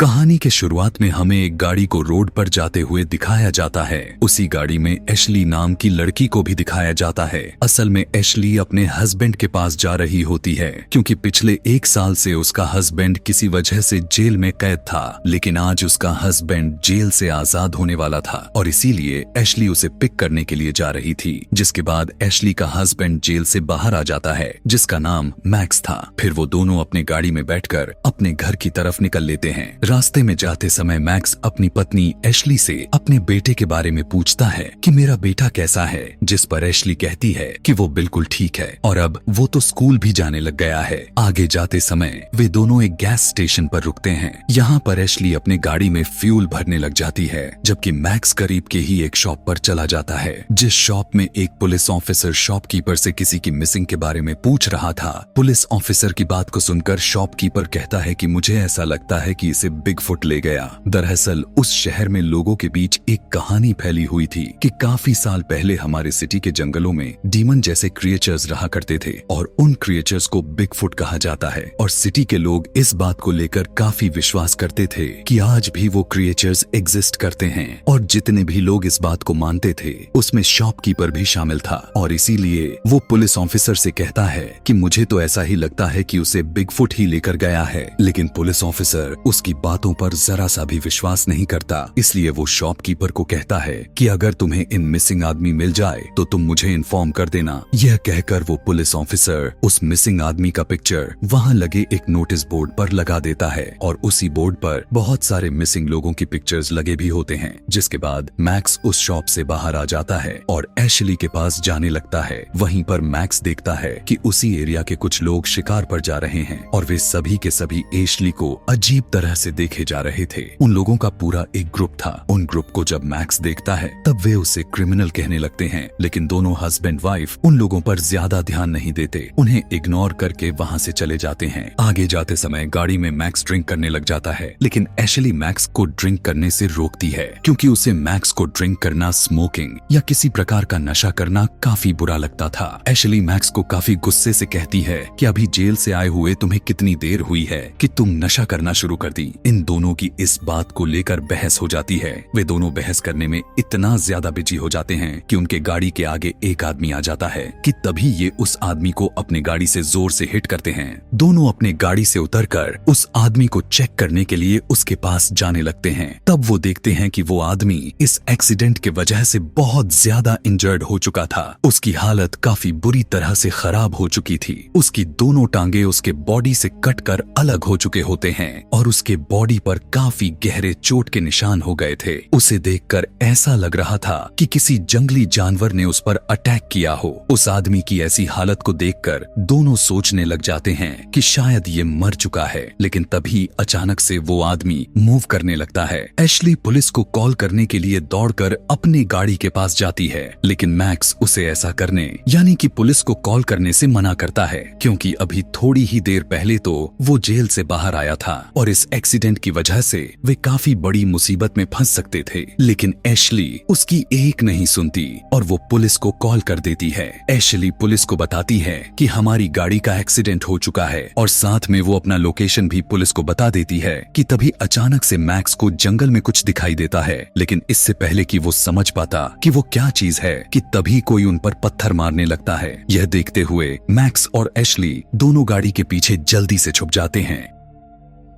कहानी के शुरुआत में हमें एक गाड़ी को रोड पर जाते हुए दिखाया जाता है। उसी गाड़ी में एशली नाम की लड़की को भी दिखाया जाता है। असल में एशली अपने हस्बैंड के पास जा रही होती है क्योंकि पिछले 1 साल से उसका हस्बैंड किसी वजह से जेल में कैद था, लेकिन आज उसका हस्बैंड जेल से आजाद होने वाला था और इसीलिए एशली उसे पिक करने के लिए जा रही थी। जिसके बाद एशली का हस्बैंड जेल से बाहर आ जाता है जिसका नाम मैक्स था। फिर वो दोनों अपने गाड़ी में बैठकर अपने घर की तरफ निकल लेते हैं। रास्ते में जाते समय मैक्स अपनी पत्नी एशली से अपने बेटे के बारे में पूछता है कि मेरा बेटा कैसा है, जिस पर एशली कहती है कि वो बिल्कुल ठीक है और अब वो तो स्कूल भी जाने लग गया है। आगे जाते समय वे दोनों एक गैस स्टेशन पर रुकते हैं। यहाँ पर एशली अपने गाड़ी में फ्यूल भरने लग जाती है जबकि मैक्स करीब के ही एक शॉप पर चला जाता है जिस शॉप में एक पुलिस ऑफिसर शॉपकीपर से किसी की मिसिंग के बारे में पूछ रहा था। पुलिस ऑफिसर की बात को सुनकर शॉपकीपर कहता है कि मुझे ऐसा लगता है कि इसे बिगफुट ले गया। दरअसल उस शहर में लोगों के बीच एक कहानी फैली हुई थी कि काफी साल पहले हमारे सिटी के जंगलों में डीमन जैसे क्रिएचर्स रहा करते थे और उन क्रिएचर्स को बिगफुट कहा जाता है और सिटी के लोग इस बात को लेकर काफी विश्वास करते थे कि आज भी वो क्रिएचर्स एग्जिस्ट करते हैं। और जितने भी लोग इस बात को मानते थे उसमें शॉपकीपर भी शामिल था और इसीलिए वो पुलिस ऑफिसर से कहता है कि मुझे तो ऐसा ही लगता है कि उसे बिगफुट ही लेकर गया है। लेकिन पुलिस ऑफिसर उसकी बातों पर जरा सा भी विश्वास नहीं करता, इसलिए वो शॉपकीपर को कहता है कि अगर तुम्हें इन मिसिंग आदमी मिल जाए तो तुम मुझे इन्फॉर्म कर देना। यह कहकर वो पुलिस ऑफिसर उस मिसिंग आदमी का पिक्चर वहाँ लगे एक नोटिस बोर्ड पर लगा देता है और उसी बोर्ड पर बहुत सारे मिसिंग लोगों की पिक्चर्स लगे भी होते हैं। जिसके बाद मैक्स उस शॉप से बाहर आ जाता है और एशली के पास जाने लगता है। वहीं पर मैक्स देखता है कि उसी एरिया के कुछ लोग शिकार पर जा रहे हैं और वे सभी के सभी एशली को अजीब तरह से देखे जा रहे थे। उन लोगों का पूरा एक ग्रुप था। उन ग्रुप को जब मैक्स देखता है तब वे उसे क्रिमिनल कहने लगते हैं, लेकिन दोनों हस्बैंड वाइफ उन लोगों पर ज्यादा ध्यान नहीं देते, उन्हें इग्नोर करके वहाँ से चले जाते हैं। आगे जाते समय गाड़ी में मैक्स ड्रिंक करने लग जाता है, लेकिन एशली मैक्स को ड्रिंक करने से रोकती है क्योंकि उसे मैक्स को ड्रिंक करना, स्मोकिंग या किसी प्रकार का नशा करना काफी बुरा लगता था। एशली मैक्स को काफी गुस्से से कहती है कि अभी जेल से आए हुए तुम्हें कितनी देर हुई है कि तुम नशा करना शुरू कर दी। इन दोनों की इस बात को लेकर बहस हो जाती है। वे दोनों बहस करने में इतना ज्यादा बिजी हो जाते हैं कि उनके गाड़ी के आगे एक आदमी आ जाता है कि तभी ये उस आदमी को अपने गाड़ी से जोर से हिट करते हैं। दोनों अपने गाड़ी से उतरकर उस आदमी को चेक करने के लिए उसके पास जाने लगते हैं। तब वो देखते हैं कि वो आदमी इस एक्सीडेंट के वजह से बहुत ज्यादा इंजर्ड हो चुका था। उसकी हालत काफी बुरी तरह से खराब हो चुकी थी। उसकी दोनों टांगे उसके बॉडी से कटकर अलग हो चुके होते हैं और उसके बॉडी पर काफी गहरे चोट के निशान हो गए थे। उसे देखकर ऐसा लग रहा था कि किसी जंगली जानवर ने उस पर अटैक किया हो। उस आदमी की ऐसी हालत को देखकर दोनों सोचने लग जाते हैं कि शायद ये मर चुका है, लेकिन तभी अचानक से वो आदमी मूव करने लगता है। एशली पुलिस को कॉल करने के लिए दौड़कर अपनी गाड़ी के पास जाती है, लेकिन मैक्स उसे ऐसा करने यानी कि पुलिस को कॉल करने से मना करता है क्योंकि अभी थोड़ी ही देर पहले तो वो जेल से बाहर आया था और इस एक्सीडेंट की वजह से वे काफी बड़ी मुसीबत में फंस सकते थे। लेकिन एशली उसकी एक नहीं सुनती और वो पुलिस को कॉल कर देती है। एशली पुलिस को बताती है कि हमारी गाड़ी का एक्सीडेंट हो चुका है और साथ में वो अपना लोकेशन भी पुलिस को बता देती है कि तभी अचानक से मैक्स को जंगल में कुछ दिखाई देता है। लेकिन इससे पहले कि वो समझ पाता कि वो क्या चीज है कि तभी कोई उन पर पत्थर मारने लगता है। यह देखते हुए मैक्स और एशली दोनों गाड़ी के पीछे जल्दी से छुप जाते हैं।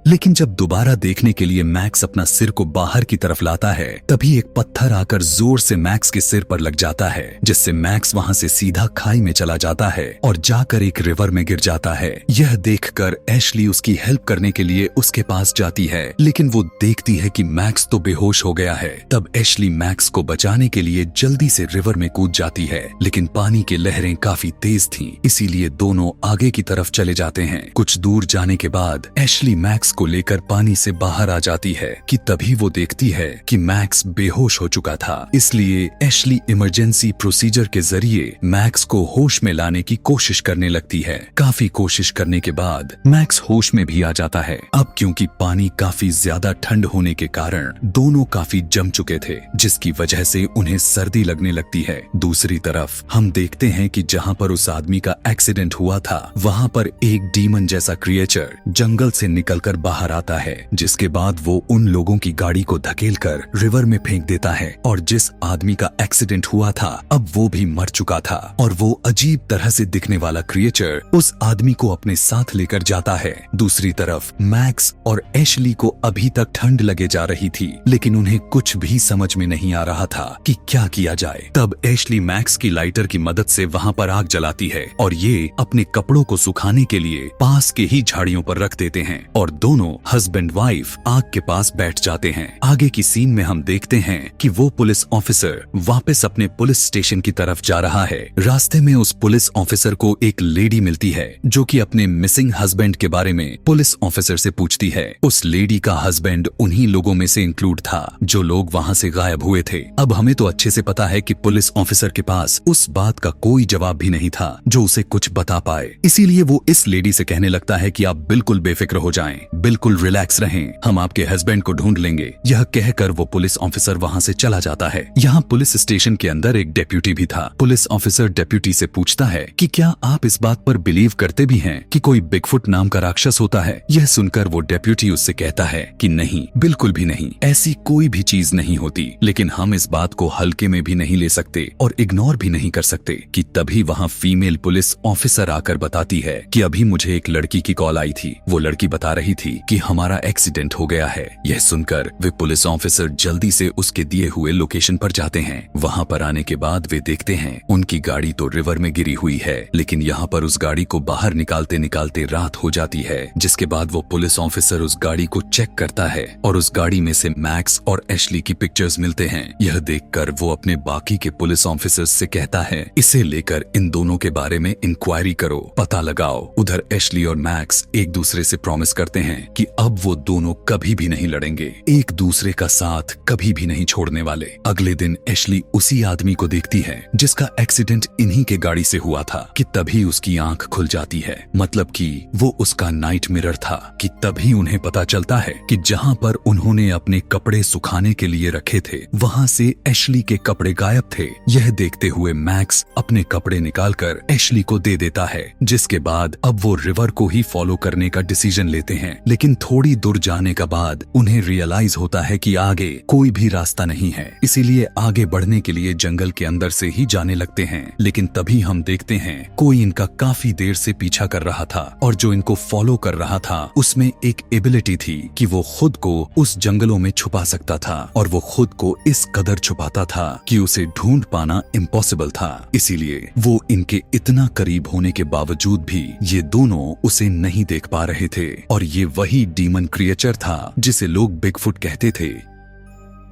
लेकिन जब दोबारा देखने के लिए मैक्स अपना सिर को बाहर की तरफ लाता है तभी एक पत्थर आकर जोर से मैक्स के सिर पर लग जाता है, जिससे मैक्स वहां से सीधा खाई में चला जाता है और जाकर एक रिवर में गिर जाता है। यह देखकर एशली उसकी हेल्प करने के लिए उसके पास जाती है, लेकिन वो देखती है कि मैक्स तो बेहोश हो गया है। तब एशली मैक्स को बचाने के लिए जल्दी से रिवर में कूद जाती है, लेकिन पानी की लहरें काफी तेज थीं, इसीलिए दोनों आगे की तरफ चले जाते हैं। कुछ दूर जाने के बाद एशली मैक्स को लेकर पानी से बाहर आ जाती है कि तभी वो देखती है कि मैक्स बेहोश हो चुका था। इसलिए एशली इमरजेंसी प्रोसीजर के जरिए मैक्स को होश में लाने की कोशिश करने लगती है। काफी कोशिश करने के बाद मैक्स होश में भी आ जाता है। अब क्योंकि पानी काफी ज्यादा ठंड होने के कारण दोनों काफी जम चुके थे, जिसकी वजह से उन्हें सर्दी लगने लगती है। दूसरी तरफ हम देखते हैं कि जहाँ पर उस आदमी का एक्सीडेंट हुआ था वहाँ पर एक डीमन जैसा क्रिएचर जंगल से निकलकर बाहर आता है, जिसके बाद वो उन लोगों की गाड़ी को धकेलकर रिवर में फेंक देता है और जिस आदमी का एक्सीडेंट हुआ था अब वो भी मर चुका था और वो अजीब तरह से दिखने वाला क्रिएचर उस आदमी को अपने साथ लेकर जाता है। दूसरी तरफ मैक्स और एशली को अभी तक ठंड लगे जा रही थी, लेकिन उन्हें कुछ भी समझ में नहीं आ रहा था कि क्या किया जाए। तब एशली मैक्स की लाइटर की मदद से वहाँ पर आग जलाती है और ये अपने कपड़ों को सुखाने के लिए पास के ही झाड़ियों पर रख देते हैं और दोनों हस्बैंड वाइफ आग के पास बैठ जाते हैं। आगे की सीन में हम देखते हैं कि वो पुलिस ऑफिसर वापस अपने पुलिस स्टेशन की तरफ जा रहा है। रास्ते में उस पुलिस ऑफिसर को एक लेडी मिलती है जो कि अपने मिसिंग हस्बैंड के बारे में पुलिस ऑफिसर से पूछती है। उस लेडी का हस्बैंड उन्हीं लोगों में से इंक्लूड था जो लोग वहाँ से गायब हुए थे। अब हमें तो अच्छे से पता है कि पुलिस ऑफिसर के पास उस बात का कोई जवाब भी नहीं था जो उसे कुछ बता पाए, इसीलिए वो इस लेडी से कहने लगता है कि आप बिल्कुल बेफिक्र हो जाएं, बिल्कुल रिलैक्स रहें, हम आपके हस्बैंड को ढूंढ लेंगे। यह कहकर वो पुलिस ऑफिसर वहाँ से चला जाता है। यहाँ पुलिस स्टेशन के अंदर एक डेप्यूटी भी था। पुलिस ऑफिसर डेप्यूटी से पूछता है कि क्या आप इस बात पर बिलीव करते भी हैं कि कोई बिगफुट नाम का राक्षस होता है? यह सुनकर वो डेप्यूटी उससे कहता है कि नहीं, बिल्कुल भी नहीं, ऐसी कोई भी चीज नहीं होती, लेकिन हम इस बात को हल्के में भी नहीं ले सकते और इग्नोर भी नहीं कर सकते। कि तभी वहाँ फीमेल पुलिस ऑफिसर आकर बताती है कि अभी मुझे एक लड़की की कॉल आई थी, वो लड़की बता रही थी कि हमारा एक्सीडेंट हो गया है। यह सुनकर वे पुलिस ऑफिसर जल्दी से उसके दिए हुए लोकेशन पर जाते हैं। वहाँ पर आने के बाद वे देखते हैं उनकी गाड़ी तो रिवर में गिरी हुई है, लेकिन यहाँ पर उस गाड़ी को बाहर निकालते निकालते रात हो जाती है। जिसके बाद वो पुलिस ऑफिसर उस गाड़ी को चेक करता है और उस गाड़ी में से मैक्स और एशली की पिक्चर्स मिलते हैं। यह देखकर वो अपने बाकी के पुलिस ऑफिसर्स से कहता है, इसे लेकर इन दोनों के बारे में इंक्वायरी करो, पता लगाओ। उधर एशली और मैक्स एक दूसरे से प्रॉमिस करते हैं कि अब वो दोनों कभी भी नहीं लड़ेंगे, एक दूसरे का साथ कभी भी नहीं छोड़ने वाले। अगले दिन एशली उसी आदमी को देखती है जिसका एक्सीडेंट इन्हीं के गाड़ी से हुआ था कि तभी उसकी आंख खुल जाती है, मतलब कि वो उसका नाइट मिरर था। कि तभी उन्हें पता चलता है कि जहाँ पर उन्होंने अपने कपड़े सुखाने के लिए रखे थे वहाँ से एशली के कपड़े गायब थे। यह देखते हुए मैक्स अपने कपड़े निकालकर एशली को दे देता है, जिसके बाद अब वो रिवर को ही फॉलो करने का डिसीजन लेते हैं। लेकिन थोड़ी दूर जाने के बाद उन्हें रियलाइज होता है कि आगे कोई भी रास्ता नहीं है, इसीलिए आगे बढ़ने के लिए जंगल के अंदर से ही जाने लगते हैं। लेकिन तभी हम देखते हैं कोई इनका काफी देर से पीछा कर रहा था और जो इनको फॉलो कर रहा था उसमें एक एबिलिटी थी कि वो खुद को उस जंगलों में छुपा सकता था और वो खुद को इस कदर छुपाता था कि उसे ढूंढ पाना इम्पॉसिबल था। इसीलिए वो इनके इतना करीब होने के बावजूद भी ये दोनों उसे नहीं देख पा रहे थे और ये वही डीमन क्रिएचर था जिसे लोग बिगफुट कहते थे।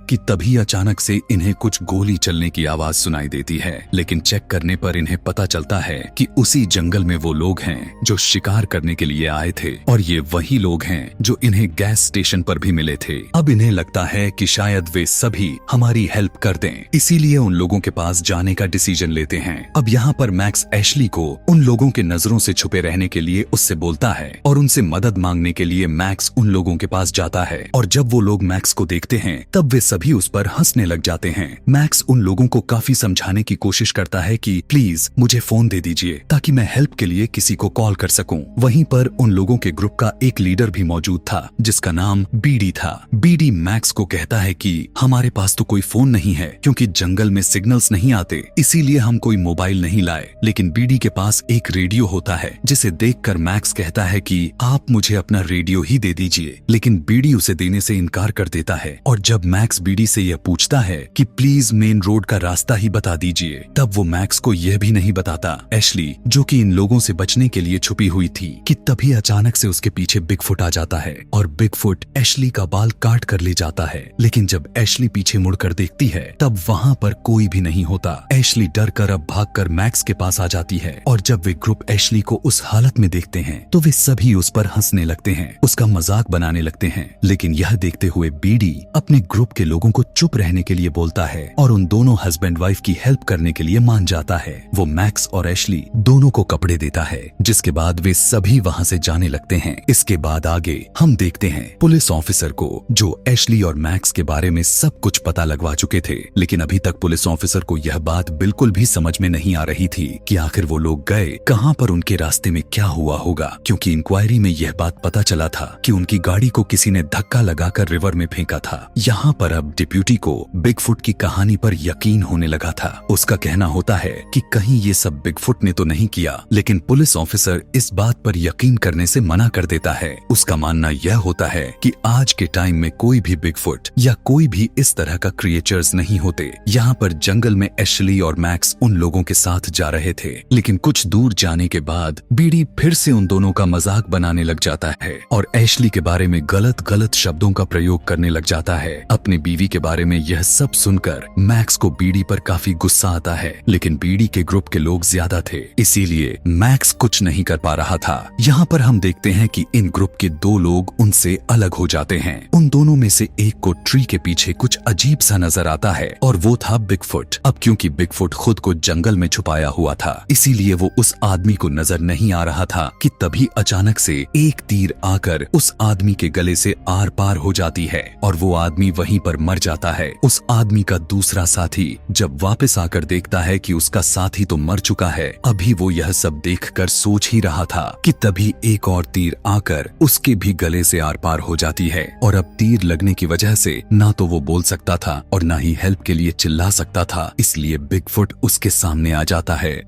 कि तभी अचानक से इन्हें कुछ गोली चलने की आवाज सुनाई देती है, लेकिन चेक करने पर इन्हें पता चलता है कि उसी जंगल में वो लोग हैं जो शिकार करने के लिए आए थे और ये वही लोग हैं जो इन्हें गैस स्टेशन पर भी मिले थे। अब इन्हें लगता है कि शायद वे सभी हमारी हेल्प कर दें, इसीलिए उन लोगों के पास जाने का डिसीजन लेते हैं। अब यहाँ पर मैक्स एशली को उन लोगों के नजरों से छुपे रहने के लिए उससे बोलता है और उनसे मदद मांगने के लिए मैक्स उन लोगों के पास जाता है और जब वो लोग मैक्स को देखते हैं तब वे सभी उस पर हंसने लग जाते हैं। मैक्स उन लोगों को काफी समझाने की कोशिश करता है कि प्लीज मुझे फोन दे दीजिए ताकि मैं हेल्प के लिए किसी को कॉल कर सकूं। वहीं पर उन लोगों के ग्रुप का एक लीडर भी मौजूद था जिसका नाम बीडी था। बीडी मैक्स को कहता है कि हमारे पास तो कोई फोन नहीं है क्योंकि जंगल में सिग्नल्स नहीं आते, इसीलिए हम कोई मोबाइल नहीं लाए, लेकिन बीडी के पास एक रेडियो होता है। जिसे देखकर मैक्स कहता है कि आप मुझे अपना रेडियो ही दे दीजिए, लेकिन बीडी उसे देने से इनकार कर देता है और जब मैक्स बीडी से यह पूछता है कि प्लीज मेन रोड का रास्ता ही बता दीजिए, तब वो मैक्स को यह भी नहीं बताता एशली जो कि इन लोगों से बचने के लिए छुपी हुई थी। कि तभी अचानक से उसके पीछे बिगफुट आ जाता है और बिगफुट एशली का बाल काट कर ले जाता है। लेकिन जब एशली पीछे मुड़कर देखती है तब वहाँ पर कोई भी नहीं होता। एशली डर कर अब भागकर मैक्स के पास आ जाती है और जब वे ग्रुप एशली को उस हालत में देखते हैं तो वे सभी उस पर हंसने लगते हैं, उसका मजाक बनाने लगते हैं। लेकिन यह देखते हुए बीडी अपने ग्रुप के लोगों को चुप रहने के लिए बोलता है और उन दोनों हस्बैंड वाइफ की हेल्प करने के लिए मान जाता है। वो मैक्स और एशली दोनों को कपड़े देता है, जिसके बाद वे सभी वहाँ से जाने लगते हैं। इसके बाद आगे हम देखते हैं पुलिस ऑफिसर को, जो एशली और मैक्स के बारे में सब कुछ पता लगवा चुके थे, लेकिन अभी तक पुलिस ऑफिसर को यह बात बिल्कुल भी समझ में नहीं आ रही थी कि आखिर वो लोग गए कहाँ पर, उनके रास्ते में क्या हुआ होगा, क्योंकि इंक्वायरी में यह बात पता चला था कि उनकी गाड़ी को किसी ने धक्का लगाकर रिवर में फेंका था। यहाँ पर अब डिप्यूटी को बिगफुट की कहानी पर यकीन होने लगा था। उसका कहना होता है कि कहीं ये सब बिगफुट ने तो नहीं किया, लेकिन पुलिस ऑफिसर इस बात पर यकीन करने से मना कर देता है। उसका मानना यह होता है कि आज के टाइम में कोई भी बिगफुट या कोई भी इस तरह का क्रिएचर्स नहीं होते। यहाँ पर जंगल में एशली और मैक्स उन लोगों के साथ जा रहे थे, लेकिन कुछ दूर जाने के बाद बीडी फिर से उन दोनों का मजाक बनाने लग जाता है और एशली के बारे में गलत गलत शब्दों का प्रयोग करने लग जाता है। अपनी बीवी के बारे में यह सब सुनकर मैक्स को बीडी पर काफी गुस्सा आता है, लेकिन बीडी के ग्रुप के लोग ज्यादा थे, इसीलिए मैक्स कुछ नहीं कर पा रहा था। यहाँ पर हम देखते हैं कि इन ग्रुप के दो लोग उनसे अलग हो जाते हैं। उन दोनों में से एक को ट्री के पीछे कुछ अजीब सा नजर आता है और वो था बिगफुट। अब क्योंकि बिगफुट खुद को जंगल में छुपाया हुआ था, इसीलिए वो उस आदमी को नजर नहीं आ रहा था कि तभी अचानक से एक तीर आकर उस आदमी के गले से आर पार हो जाती है और वो आदमी वहीं पर मर जाता है। उस आदमी का दूसरा साथी जब वापस आकर देखता है कि उसका साथी तो मर चुका है, अभी वो यह सब देखकर सोच ही रहा था कि तभी एक और तीर आकर उसके भी गले से आर पार हो जाती है और अब तीर लगने की वजह से ना तो वो बोल सकता था और ना ही हेल्प के लिए चिल्ला सकता था, इसलिए बिगफुट उसके सामने आ जाता है।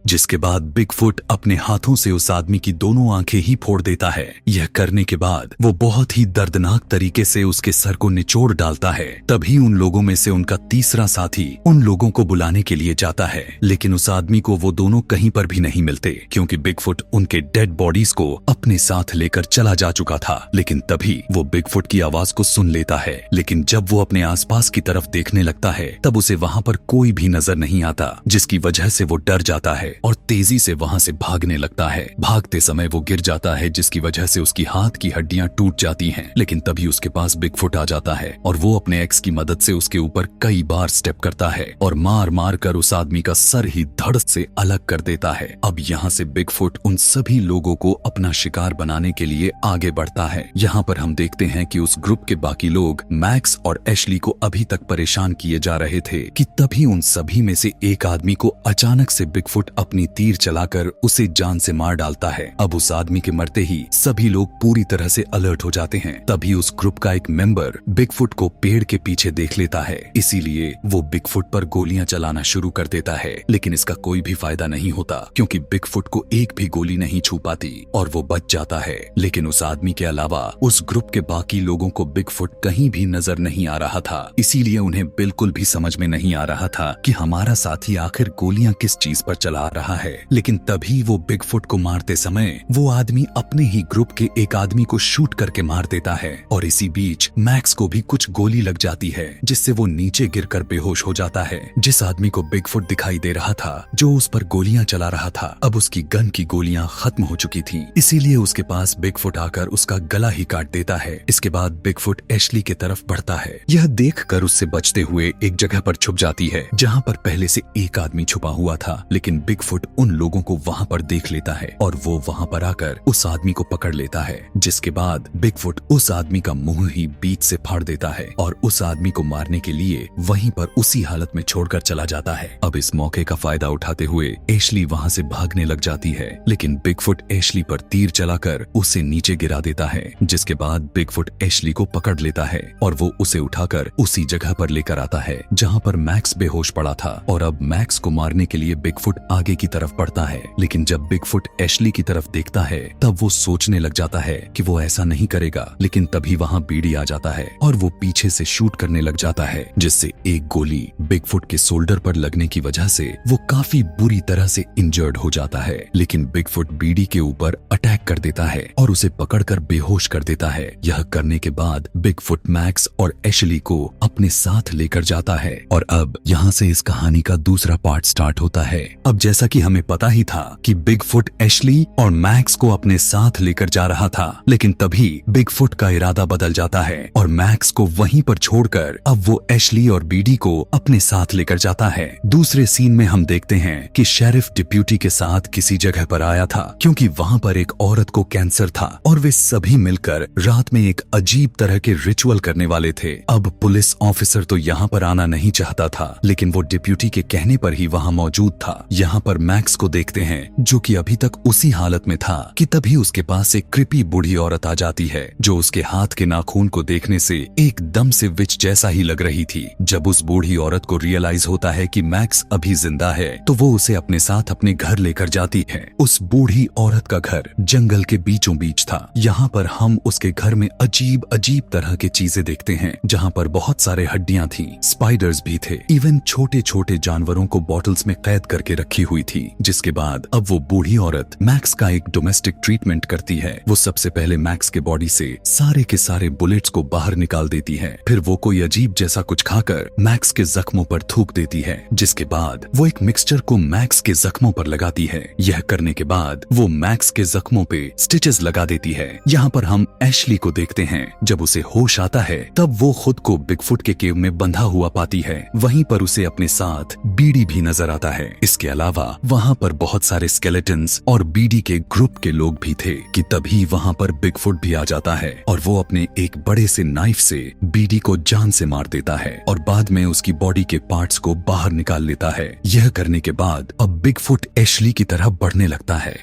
जिसके बाद बिगफुट अपने हाथों से उस आदमी की दोनों आंखें ही फोड़ देता है। यह करने के बाद वो बहुत ही दर्दनाक तरीके से उसके सर को निचोड़ डालता है। तभी उन लोगों में से उनका तीसरा साथी उन लोगों को बुलाने के लिए जाता है, लेकिन उस आदमी को वो दोनों कहीं पर भी नहीं मिलते, क्योंकि बिगफुट उनके डेड बॉडीज को अपने साथ लेकर चला जा चुका था। लेकिन तभी वो बिगफुट की आवाज को सुन लेता है, लेकिन जब वो अपने आसपास की तरफ देखने लगता है तब उसे वहां पर कोई भी नजर नहीं आता, जिसकी वजह से वो डर जाता है और तेजी से वहां से भागने लगता है। भागते समय वो गिर जाता है, जिसकी वजह से उसकी हाथ की हड्डियां टूट जाती हैं। लेकिन तभी उसके पास बिगफुट आ जाता है और वो अपने एक्स की मदद से उसके ऊपर कई बार स्टेप करता है और मार मार कर उस आदमी का सर ही धड़ से अलग कर देता है। अब यहाँ से बिगफुट उन सभी लोगों को अपना शिकार बनाने के लिए आगे बढ़ता है। यहाँ पर हम देखते हैं कि उस ग्रुप के बाकी लोग मैक्स और एशली को अभी तक परेशान किए जा रहे थे कि तभी उन सभी में से एक आदमी को अचानक से बिगफुट अपनी तीर चलाकर उसे जान से मार डालता है। अब उस आदमी के मरते ही सभी लोग पूरी तरह से अलर्ट हो जाते हैं। तभी उस ग्रुप का एक मेंबर बिगफुट को पेड़ के पीछे देख लेता है, इसीलिए वो बिगफुट पर गोलियां चलाना शुरू कर देता है, लेकिन इसका कोई भी फायदा नहीं होता क्योंकि बिगफुट को एक भी गोली नहीं छू पाती और वो बच जाता है। लेकिन उस आदमी के अलावा उस ग्रुप के बाकी लोगों को बिगफुट कहीं भी नजर नहीं आ रहा था, इसीलिए उन्हें बिल्कुल भी समझ में नहीं आ रहा था कि हमारा साथी आखिर गोलियां किस चीज पर चला रहा है। लेकिन तभी वो बिगफुट को मारते समय वो आदमी अपने ही ग्रुप के एक आदमी को शूट करके मार देता है और इसी बीच मैक्स को भी कुछ गोली लग जाती है, जिससे वो नीचे गिरकर बेहोश हो जाता है। जिस आदमी को बिगफुट दिखाई दे रहा था, जो उस पर गोलियां चला रहा था, अब उसकी गन की गोलियां खत्म हो चुकी थी, इसीलिए उसके पास बिगफुट आकर उसका गला ही काट देता है। इसके बाद बिगफुट एशली की तरफ बढ़ता है। यह देखकर उससे बचते हुए एक जगह पर छुप जाती है जहाँ पर पहले से एक आदमी छुपा हुआ था, लेकिन बिगफुट उन लोगों को वहां पर देख लेता है और वो वहां पर आकर उस आदमी को पकड़ लेता है। जिसके बाद बिगफुट उस आदमी का मुंह ही बीच से फाड़ देता है और उस आदमी को मारने के लिए वहीं पर उसी हालत में छोड़कर चला जाता है। अब इस मौके का फायदा उठाते हुए एशली वहां से भागने लग जाती है, लेकिन बिगफुट एशली पर तीर चलाकर उसे नीचे गिरा देता है। जिसके बाद बिगफुट एशली को पकड़ लेता है और वो उसे उठाकर उसी जगह पर लेकर आता है जहाँ पर मैक्स बेहोश पड़ा था और अब मैक्स को मारने के लिए बिगफुट आगे की तरफ बढ़ता है। लेकिन जब बिगफुट एशली की तरफ देखता है तब वो सोचने लग जाता है कि वो ऐसा नहीं करेगा, लेकिन तभी वहां बीडी आ जाता है और वो पीछे से शूट करने लग जाता है, जिससे एक गोली बिगफुट के शोल्डर पर लगने की वजह से वो काफी बुरी तरह से इंजर्ड हो जाता है। लेकिन बिगफुट बीडी के ऊपर अटैक कर देता है और उसे पकड़कर बेहोश कर देता है। यह करने के बाद बिगफुट मैक्स और एशली को अपने साथ लेकर जाता है और अब यहाँ से इस कहानी का दूसरा पार्ट स्टार्ट होता है। अब जैसे जैसा कि हमें पता ही था कि बिगफुट एशली और मैक्स को अपने साथ लेकर जा रहा था, लेकिन तभी बिगफुट का इरादा बदल जाता है और मैक्स को वहीं पर छोड़कर अब वो एशली और बीडी को अपने साथ लेकर जाता है। दूसरे सीन में हम देखते हैं कि शेरिफ डिप्यूटी के साथ किसी जगह पर आया था क्योंकि वहाँ पर एक औरत को कैंसर था और वे सभी मिलकर रात में एक अजीब तरह के रिचुअल करने वाले थे। अब पुलिस ऑफिसर तो यहाँ पर आना नहीं चाहता था, लेकिन वो डिप्यूटी के कहने पर ही वहाँ मौजूद था। यहाँ पर मैक्स को देखते हैं जो कि अभी तक उसी हालत में था कि तभी उसके पास एक क्रिपी बूढ़ी औरत आ जाती है जो उसके हाथ के नाखून को देखने से एकदम से विच जैसा ही लग रही थी। जब उस बूढ़ी औरत को रियलाइज होता है कि मैक्स अभी जिंदा है तो वो उसे अपने साथ अपने घर लेकर जाती है। उस बूढ़ी औरत का घर जंगल के बीचों बीच था। यहाँ पर हम उसके घर में अजीब अजीब तरह की चीजें देखते हैं, जहाँ पर बहुत सारे हड्डियां थी, स्पाइडर्स भी थे, इवन छोटे छोटे जानवरों को बॉटल्स में कैद करके रखी हुई थी। जिसके बाद अब वो बूढ़ी औरत मैक्स का एक डोमेस्टिक ट्रीटमेंट करती है। वो सबसे पहले मैक्स के बॉडी से सारे के सारे बुलेट्स को बाहर निकाल देती है, फिर वो कोई अजीब जैसा कुछ खाकर मैक्स के जख्मों पर थूक देती है। जिसके बाद वो एक मिक्सचर को मैक्स के जख्मों पर लगाती है। यह करने के बाद वो मैक्स के जख्मों पे स्टिचेस लगा देती है। यहाँ पर हम एशली को देखते हैं। जब उसे होश आता है तब वो खुद को बिगफुट के केव में बंधा हुआ पाती है। वहीं पर उसे अपने साथ बीडी भी नजर आता है। इसके अलावा वहाँ पर बहुत सारे स्केलेटन्स और बीडी के ग्रुप के लोग भी थे कि तभी वहाँ पर बिगफुट भी आ जाता है और वो अपने एक बड़े से नाइफ से बीडी को जान से मार देता है और बाद में उसकी बॉडी के पार्ट्स को बाहर निकाल लेता है। यह करने के बाद अब बिगफुट एशली की तरह बढ़ने लगता है,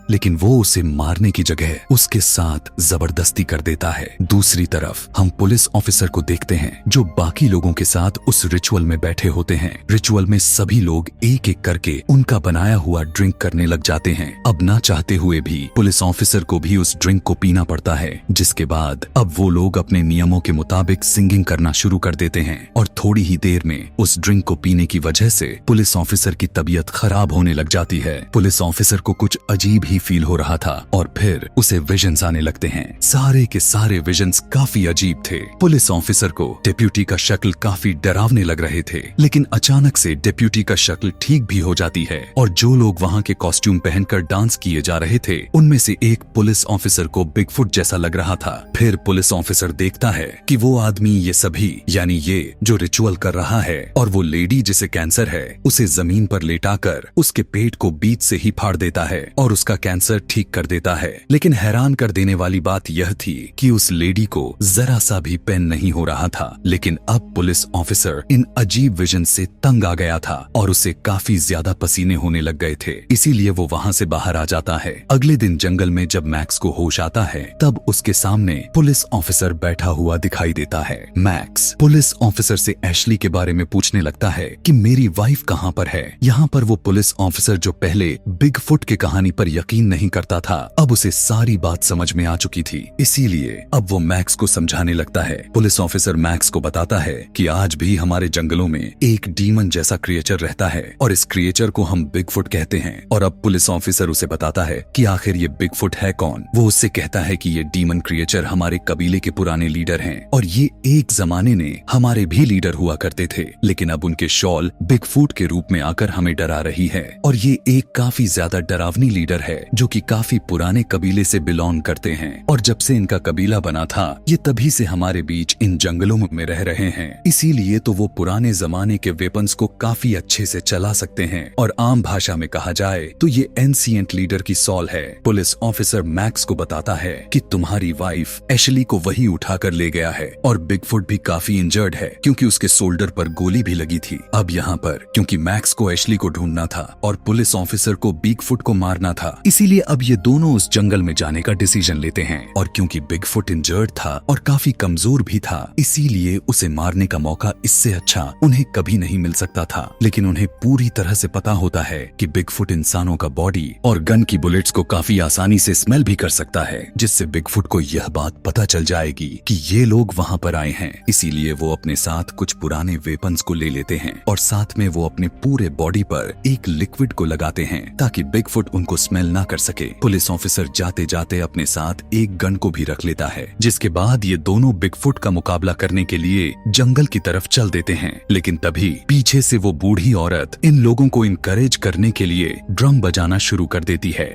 लेकिन वो उसे मारने की जगह उसके साथ जबरदस्ती कर देता है। दूसरी तरफ हम पुलिस ऑफिसर को देखते हैं जो बाकी लोगों के साथ उस रिचुअल में बैठे होते हैं। रिचुअल में सभी लोग एक एक करके उनका बनाया हुआ ड्रिंक करने लग जाते हैं। अब ना चाहते हुए भी पुलिस ऑफिसर को भी उस ड्रिंक को पीना पड़ता है। जिसके बाद अब वो लोग अपने नियमों के मुताबिक सिंगिंग करना शुरू कर देते हैं और थोड़ी ही देर में उस ड्रिंक को पीने की वजह से पुलिस ऑफिसर की तबीयत खराब होने लग जाती है। पुलिस ऑफिसर को कुछ अजीब ही फील हो रहा था और फिर उसे विजन्स आने लगते हैं। सारे के सारे विजन्स काफी अजीब थे। पुलिस ऑफिसर को डिप्यूटी का शक्ल काफी डरावने लग रहे थे, लेकिन अचानक से डिप्यूटी का शक्ल ठीक भी हो जाती है और जो लोग वहाँ के कॉस्ट्यूम पहनकर डांस किए जा रहे थे उनमें से एक पुलिस ऑफिसर को बिगफुट जैसा लग रहा था। फिर पुलिस ऑफिसर देखता है कि वो आदमी ये सभी यानी ये जो रिचुअल कर रहा है और वो लेडी जिसे कैंसर है उसे जमीन पर लेटाकर उसके पेट को बीच से ही फाड़ देता है और उसका कैंसर ठीक कर देता है। लेकिन हैरान कर देने वाली बात यह थी कि उस लेडी को जरा सा भी पेन नहीं हो रहा था। लेकिन अब पुलिस ऑफिसर इन अजीब विजन से तंग आ गया था और उसे काफी ज्यादा पसीने होने लग गए थे, इसीलिए वो वहाँ से बाहर आ जाता है। अगले दिन जंगल में जब मैक्स को होश आता है तब उसके सामने पुलिस ऑफिसर बैठा हुआ दिखाई देता है। मैक्स पुलिस ऑफिसर से एशली के बारे में पूछने लगता है कि मेरी वाइफ कहाँ पर है। यहाँ पर वो पुलिस ऑफिसर जो पहले बिगफुट की कहानी पर यकीन नहीं करता था अब उसे सारी बात समझ में आ चुकी थी, इसीलिए अब वो मैक्स को समझाने लगता है। पुलिस ऑफिसर मैक्स को बताता है कि आज भी हमारे जंगलों में एक डीमन जैसा क्रिएचर रहता है और इस क्रिएचर को हम बिगफुट कहते हैं। और अब पुलिस ऑफिसर उसे बताता है कि आखिर ये बिगफुट है कौन। वो उससे कहता है कि ये डीमन क्रिएचर हमारे कबीले के पुराने लीडर हैं और ये एक जमाने में हमारे भी लीडर हुआ करते थे, लेकिन अब उनके शॉल बिगफुट के रूप में आकर हमें डरा रही है। और ये एक काफी ज्यादा डरावनी लीडर है जो कि काफी पुराने कबीले से बिलोंग करते हैं और जब से इनका कबीला बना था ये तभी से हमारे बीच इन जंगलों में रह रहे हैं, इसीलिए तो वो पुराने जमाने के वेपन्स को काफी अच्छे से चला सकते हैं और आम भाषा में कहा जाए तो ये एंशिएंट लीडर की सॉल है। पुलिस ऑफिसर मैक्स को बताता है कि तुम्हारी वाइफ एशली को वही उठाकर ले गया है और बिगफुट भी काफी इंजर्ड है क्योंकि उसके शोल्डर पर गोली भी लगी थी। अब यहाँ पर क्योंकि मैक्स को एशली को ढूंढना था और पुलिस ऑफिसर को बिगफुट को मारना था, इसीलिए अब ये दोनों उस जंगल में जाने का डिसीजन लेते हैं। और क्योंकि बिगफुट इंजर्ड था और काफी कमजोर भी था, इसीलिए उसे मारने का मौका इससे अच्छा उन्हें कभी नहीं मिल सकता था। लेकिन उन्हें पूरी तरह से पता होता है कि बिगफुट इंसानों का बॉडी और गन की बुलेट्स को काफी आसानी से स्मेल भी कर सकता है, जिससे बिगफुट को यह बात पता चल जाएगी कि ये लोग वहाँ पर आए हैं। इसीलिए वो अपने साथ कुछ पुराने वेपन्स को ले लेते हैं और साथ में वो अपने पूरे बॉडी पर एक लिक्विड को लगाते हैं ताकि बिगफुट उनको स्मेल ना ना कर सके। पुलिस ऑफिसर जाते जाते अपने साथ एक गन को भी रख लेता है, जिसके बाद ये दोनों बिगफुट का मुकाबला करने के लिए जंगल की तरफ चल देते हैं। लेकिन तभी पीछे से वो बूढ़ी औरत इन लोगों को इनकरेज करने के लिए ड्रम बजाना शुरू कर देती है,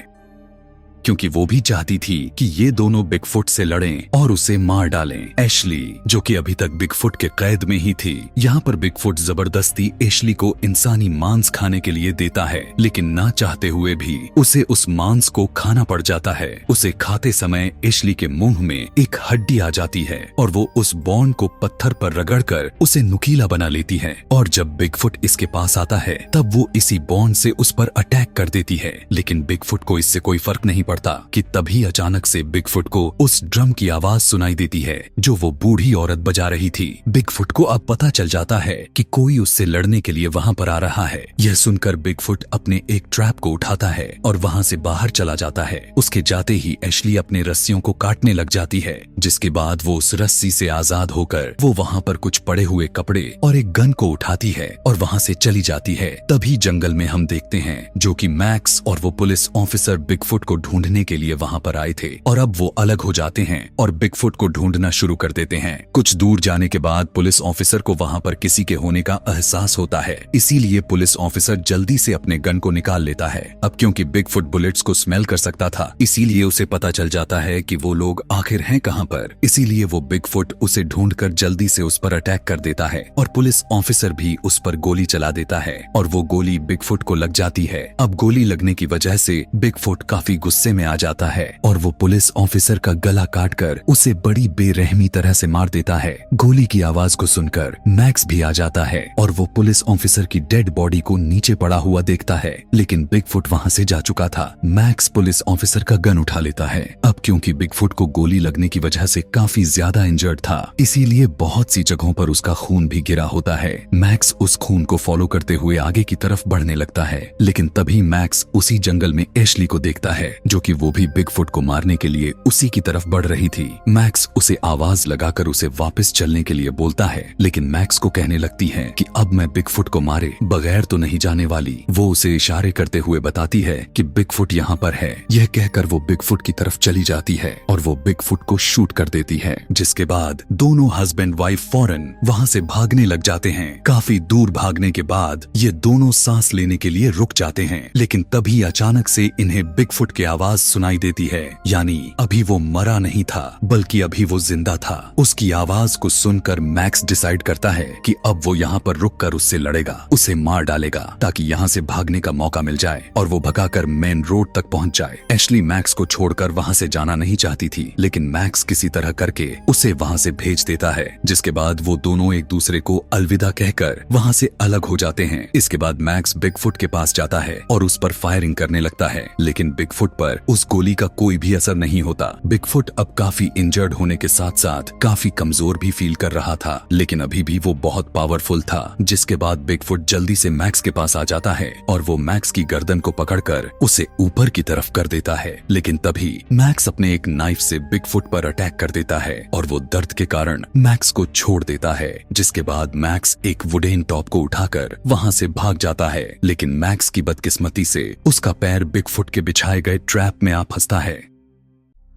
क्योंकि वो भी चाहती थी कि ये दोनों बिगफुट से लड़ें और उसे मार डालें। एशली, जो कि अभी तक बिगफुट के कैद में ही थी, यहाँ पर बिगफुट जबरदस्ती एशली को इंसानी मांस खाने के लिए देता है, लेकिन ना चाहते हुए भी उसे उस मांस को खाना पड़ जाता है। उसे खाते समय एशली के मुंह में एक हड्डी आ जाती है और वो उस बॉन्ड को पत्थर पर रगड़कर उसे नुकीला बना लेती है। और जब बिगफुट इसके पास आता है तब वो इसी बॉन्ड से उस पर अटैक कर देती है, लेकिन बिगफुट को इससे कोई फर्क नहीं पड़ता कि तभी अचानक से बिगफुट को उस ड्रम की आवाज सुनाई देती है जो वो बूढ़ी औरत बजा रही थी। बिगफुट को अब पता चल जाता है कि कोई उससे लड़ने के लिए वहां पर आ रहा है। यह सुनकर बिगफुट अपने एक ट्रैप को उठाता है और वहां से बाहर चला जाता है। उसके जाते ही एशली अपने रस्सियों को काटने लग जाती है, जिसके बाद वो उस रस्सी से आजाद होकर वो वहां पर कुछ पड़े हुए कपड़े और एक गन को उठाती है और वहां से चली जाती है। तभी जंगल में हम देखते हैं जो कि मैक्स और वो पुलिस ऑफिसर बिगफुट को ढूंढने के लिए वहां पर आए थे, और अब वो अलग हो जाते हैं और बिगफुट को ढूंढना शुरू कर देते हैं। कुछ दूर जाने के बाद पुलिस ऑफिसर को वहां पर किसी के होने का एहसास होता है, इसीलिए पुलिस ऑफिसर जल्दी से अपने गन को निकाल लेता है। अब क्योंकि बिगफुट बुलेट्स को स्मेल कर सकता था, इसीलिए उसे पता चल जाता है कि वो लोग आखिर हैं कहां पर। इसीलिए वो बिगफुट उसे ढूंढकर जल्दी से उस पर अटैक कर देता है और पुलिस ऑफिसर भी उस पर गोली चला देता है और वो गोली बिगफुट को लग जाती है। अब गोली लगने की वजह से बिगफुट काफी गुस्से में आ जाता है और वो पुलिस ऑफिसर का गला काटकर उसे बड़ी बेरहमी तरह से मार देता है। गोली की आवाज को सुनकर मैक्स भी आ जाता है और वो पुलिस ऑफिसर की डेड बॉडी को नीचे पड़ा हुआ देखता है, लेकिन बिगफुट वहां से जा चुका था। मैक्स पुलिस ऑफिसर का गन उठा लेता है। अब क्योंकि बिगफुट को गोली लगने की वजह से काफी ज्यादा इंजर्ड था, इसीलिए बहुत सी जगहों पर उसका खून भी गिरा होता है। मैक्स उस खून को फॉलो करते हुए आगे की तरफ बढ़ने लगता है, लेकिन तभी मैक्स उसी जंगल में एशली को देखता है जो कि वो भी बिगफुट को मारने के लिए उसी की तरफ बढ़ रही थी। मैक्स उसे आवाज लगाकर उसे वापस चलने के लिए बोलता है, लेकिन मैक्स को कहने लगती है कि अब मैं बिगफुट को मारे बगैर तो नहीं जाने वाली। वो उसे इशारे करते हुए बताती है कि बिगफुट यहाँ पर है। यह कहकर वो बिगफुट की तरफ चली जाती है और वो बिगफुट को शूट कर देती है, जिसके बाद दोनों हस्बैंड वाइफ फौरन वहां से भागने लग जाते हैं। काफी दूर भागने के बाद ये दोनों सांस लेने के लिए रुक जाते हैं, लेकिन तभी अचानक से इन्हें बिगफुट की आवाज सुनाई देती है, यानी अभी वो मरा नहीं था बल्कि अभी वो जिंदा था। उसकी आवाज को सुनकर मैक्स डिसाइड करता है कि अब वो यहाँ पर रुककर उससे लड़ेगा, उसे मार डालेगा ताकि यहाँ से भागने का मौका मिल जाए और वो भगाकर मेन रोड तक पहुंच जाए। एशली मैक्स को छोड़कर वहाँ से जाना नहीं चाहती थी, लेकिन मैक्स किसी तरह करके उसे वहाँ से भेज देता है, जिसके बाद वो दोनों एक दूसरे को अलविदा कहकर वहाँ से अलग हो जाते हैं। इसके बाद मैक्स बिगफुट के पास जाता है और उस पर फायरिंग करने लगता है, लेकिन बिगफुट पर उस गोली का कोई भी असर नहीं होता। बिगफुट अब काफी इंजर्ड होने के साथ साथ काफी कमजोर भी फील कर रहा था, लेकिन अभी भी वो बहुत पावरफुल था। जिसके बाद बिगफुट जल्दी से मैक्स के पास आ जाता है और वो मैक्स की गर्दन को पकड़कर उसे ऊपर की तरफ कर देता है, लेकिन तभी मैक्स अपने एक नाइफ से बिगफुट पर अटैक कर देता है और वो दर्द के कारण मैक्स को छोड़ देता है। जिसके बाद मैक्स एक वुडेन टॉप को उठाकर वहां से भाग जाता है, लेकिन मैक्स की बदकिस्मती से उसका पैर बिगफुट के बिछाए गए ट्रैप में आ फंसता है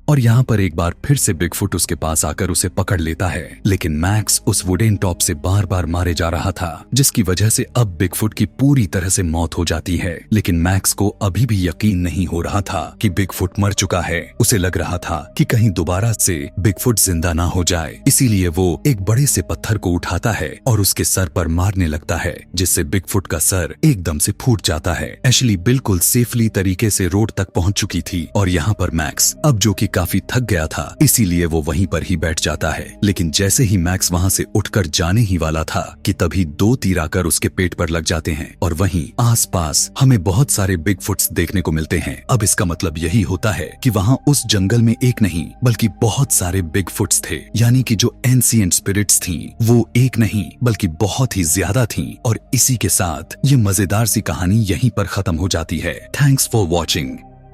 और यहाँ पर एक बार फिर से बिगफुट उसके पास आकर उसे पकड़ लेता है, लेकिन मैक्स उस वुडेन टॉप से बार बार मारे जा रहा था, जिसकी वजह से अब बिगफुट की पूरी तरह से मौत हो जाती है। लेकिन मैक्स को अभी भी यकीन नहीं हो रहा था कि बिगफुट मर चुका है। उसे लग रहा था कि कहीं दोबारा से बिगफुट जिंदा ना हो जाए, इसीलिए वो एक बड़े से पत्थर को उठाता है और उसके सर पर मारने लगता है, जिससे बिगफुट का सर एकदम से फूट जाता है। एशली बिल्कुल सेफली तरीके से रोड तक पहुंच चुकी थी और यहाँ पर मैक्स अब जो कि काफी थक गया था, इसीलिए वो वहीं पर ही बैठ जाता है। लेकिन जैसे ही मैक्स वहां से उठकर जाने ही वाला था कि तभी 2 तीर आकर उसके पेट पर लग जाते हैं और वहीं आसपास हमें बहुत सारे बिगफुट्स देखने को मिलते हैं। अब इसका मतलब यही होता है कि वहां उस जंगल में एक नहीं बल्कि बहुत सारे बिगफुट्स थे, यानी कि जो एंशिएंट स्पिरिट्स थीं वो एक नहीं बल्कि बहुत ही ज्यादा थीं। और इसी के साथ ये मजेदार सी कहानी यहीं पर खत्म हो जाती है। Thanks for watching.